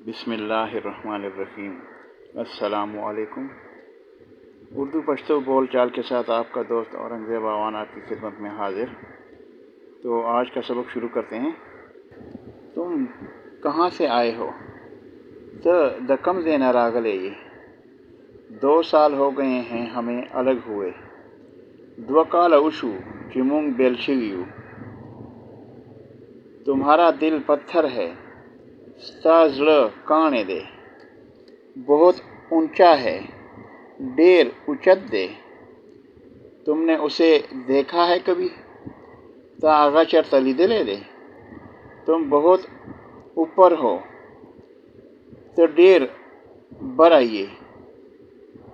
बिस्मिल्लाहिर्रहमानिर्रहीम। अस्सलामु अलैकुम। उर्दू पश्तो बोल चाल के साथ आपका दोस्त औरंगज़ेब आवान आपकी खिदमत में हाजिर। तो आज का सबक शुरू करते हैं। तुम कहाँ से आए हो? तो दकम ज़ेना रागले ये 2 साल हो गए हैं हमें अलग हुए। द्वकाल उशु चिमुंग बेलशियू। तुम्हारा दिल पत्थर है, स्ताज़्ल काने दे। बहुत ऊंचा है, ढेर उचत दे। तुमने उसे देखा है कभी? ता आगा चर तली दे दे। तुम बहुत ऊपर हो, तो ढेर बर आइए।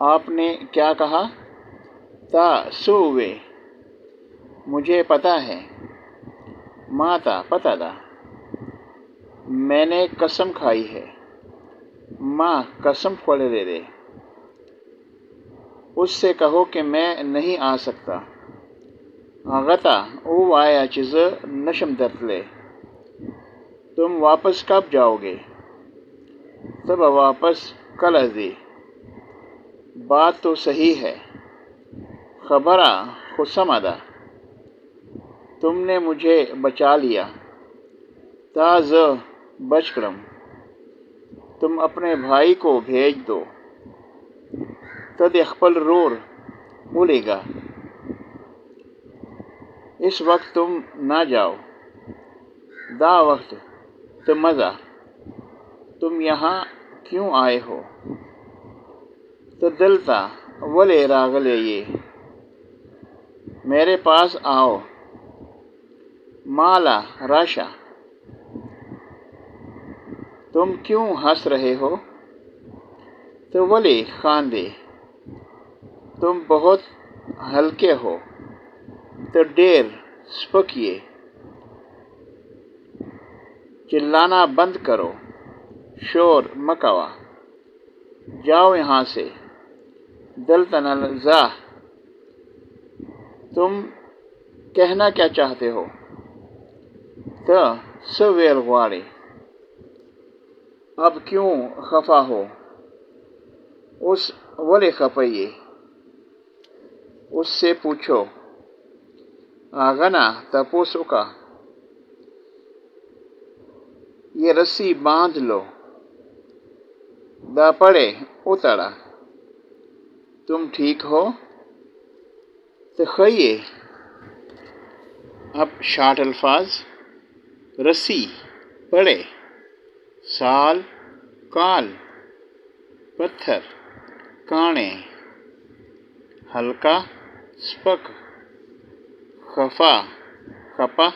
आपने क्या कहा? ता सुवे। मुझे पता है। माता पता दा। मैंने कसम खाई है। माँ कसम खोले दे। उससे कहो कि मैं नहीं आ सकता। आगता ओ आया चीज़ नशम दतले। तुम वापस कब जाओगे? तब वापस कल अजी। बात तो सही है। खबरा खुसमदा। तुमने मुझे बचा लिया। ताज़ बचक्रम। तुम अपने भाई को भेज दो। तद अखपल रोर बोलेगा। इस वक्त तुम ना जाओ। दा वक्त तो मज़ा। तुम यहाँ क्यों आए हो? तो दिलता वले रागले ये। मेरे पास आओ। माला राशा। तुम क्यों हंस रहे हो? तो वले खांदे। तुम बहुत हल्के हो, तो ढेर स्पकिए। चिल्लाना बंद करो, शोर मकावा। जाओ यहाँ से। दलतनल जा। तुम कहना क्या चाहते हो? तो सवेर वाले। अब क्यों खफा हो? उस वले खफाइए। उससे पूछो। आगना तपोसो का। ये रस्सी बांध लो। दा पड़े उतरा। तुम ठीक हो? तो खइए। अब शार्ट अल्फाज। रस्सी पड़े, साल काल, पत्थर काणे, हल्का स्पक, खफा खपा,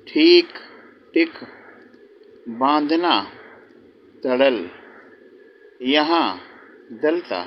ठीक टिक, बांधना तड़ल, यहाँ दलता।